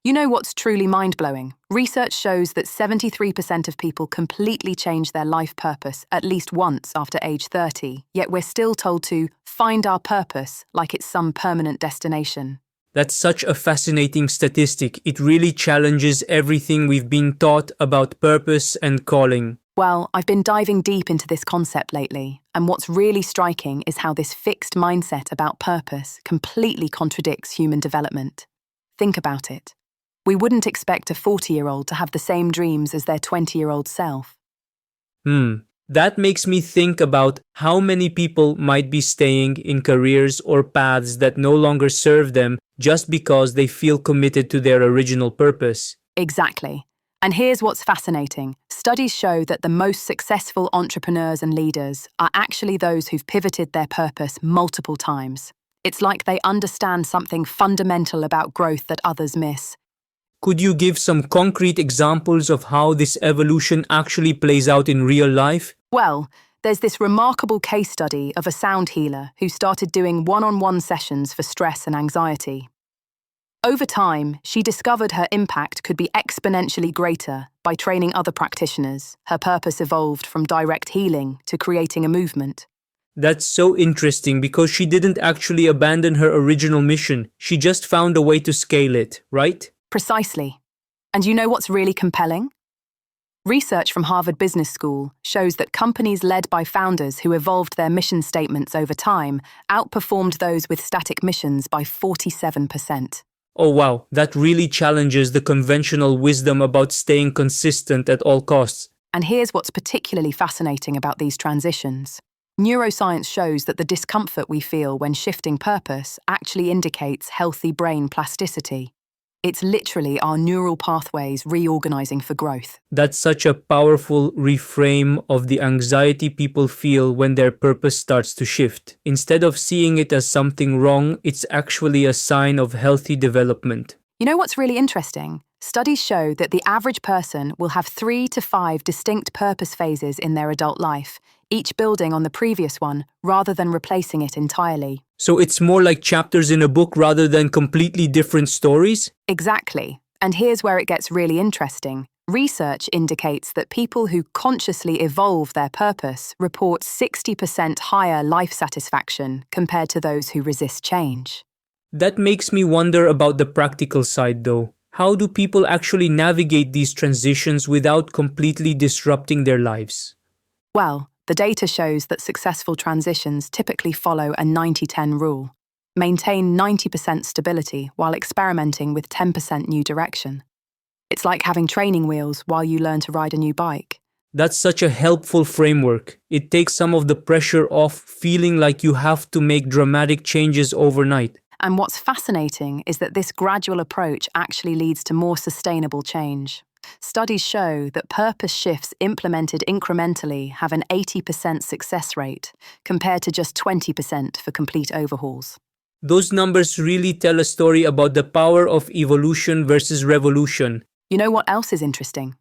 You know what's truly mind-blowing? Research shows that 73% of people completely change their life purpose at least once after age 30, yet we're still told to find our purpose like it's some permanent destination. That's such a fascinating statistic. It really challenges everything we've been taught about purpose and calling. Well, I've been diving deep into this concept lately, and what's really striking is how this fixed mindset about purpose completely contradicts human development. Think about it. We wouldn't expect a 40-year-old to have the same dreams as their 20-year-old self. That makes me think about how many people might be staying in careers or paths that no longer serve them just because they feel committed to their original purpose. Exactly. And here's what's fascinating. Studies show that the most successful entrepreneurs and leaders are actually those who've pivoted their purpose multiple times. It's like they understand something fundamental about growth that others miss. Could you give some concrete examples of how this evolution actually plays out in real life? Well, there's this remarkable case study of a sound healer who started doing one-on-one sessions for stress and anxiety. Over time, she discovered her impact could be exponentially greater by training other practitioners. Her purpose evolved from direct healing to creating a movement. That's so interesting because she didn't actually abandon her original mission. She just found a way to scale it, right? Precisely. And you know what's really compelling? Research from Harvard Business School shows that companies led by founders who evolved their mission statements over time outperformed those with static missions by 47%. Oh wow, that really challenges the conventional wisdom about staying consistent at all costs. And here's what's particularly fascinating about these transitions. Neuroscience shows that the discomfort we feel when shifting purpose actually indicates healthy brain plasticity. It's literally our neural pathways reorganizing for growth. That's such a powerful reframe of the anxiety people feel when their purpose starts to shift. Instead of seeing it as something wrong, it's actually a sign of healthy development. You know what's really interesting? Studies show that the average person will have 3 to 5 distinct purpose phases in their adult life, each building on the previous one rather than replacing it entirely. So it's more like chapters in a book rather than completely different stories? Exactly. And here's where it gets really interesting. Research indicates that people who consciously evolve their purpose report 60% higher life satisfaction compared to those who resist change. That makes me wonder about the practical side though. How do people actually navigate these transitions without completely disrupting their lives? Well, the data shows that successful transitions typically follow a 90-10 rule. Maintain 90% stability while experimenting with 10% new direction. It's like having training wheels while you learn to ride a new bike. That's such a helpful framework. It takes some of the pressure off feeling like you have to make dramatic changes overnight. And what's fascinating is that this gradual approach actually leads to more sustainable change. Studies show that purpose shifts implemented incrementally have an 80% success rate, compared to just 20% for complete overhauls. Those numbers really tell a story about the power of evolution versus revolution. You know what else is interesting?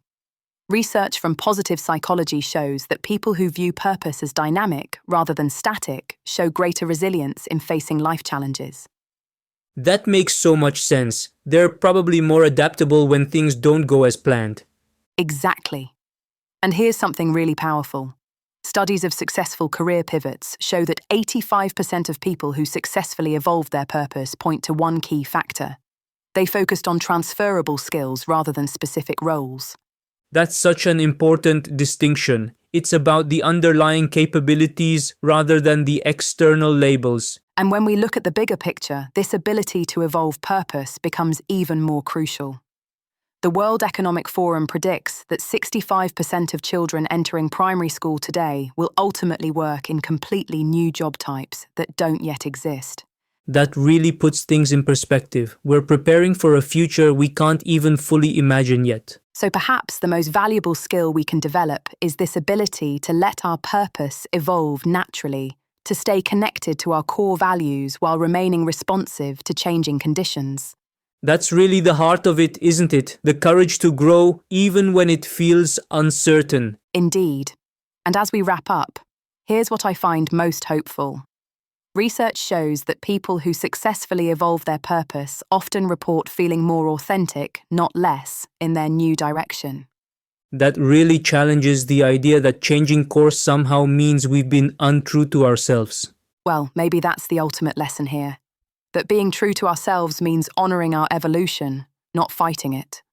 Research from positive psychology shows that people who view purpose as dynamic rather than static show greater resilience in facing life challenges. That makes so much sense. They're probably more adaptable when things don't go as planned. Exactly. And here's something really powerful. Studies of successful career pivots show that 85% of people who successfully evolved their purpose point to one key factor. They focused on transferable skills rather than specific roles. That's such an important distinction. It's about the underlying capabilities rather than the external labels. And when we look at the bigger picture, this ability to evolve purpose becomes even more crucial. The World Economic Forum predicts that 65% of children entering primary school today will ultimately work in completely new job types that don't yet exist. That really puts things in perspective. We're preparing for a future we can't even fully imagine yet. So perhaps the most valuable skill we can develop is this ability to let our purpose evolve naturally, to stay connected to our core values while remaining responsive to changing conditions. That's really the heart of it, isn't it? The courage to grow even when it feels uncertain. Indeed. And as we wrap up, here's what I find most hopeful. Research shows that people who successfully evolve their purpose often report feeling more authentic, not less, in their new direction. That really challenges the idea that changing course somehow means we've been untrue to ourselves. Well, maybe that's the ultimate lesson here. That being true to ourselves means honoring our evolution, not fighting it.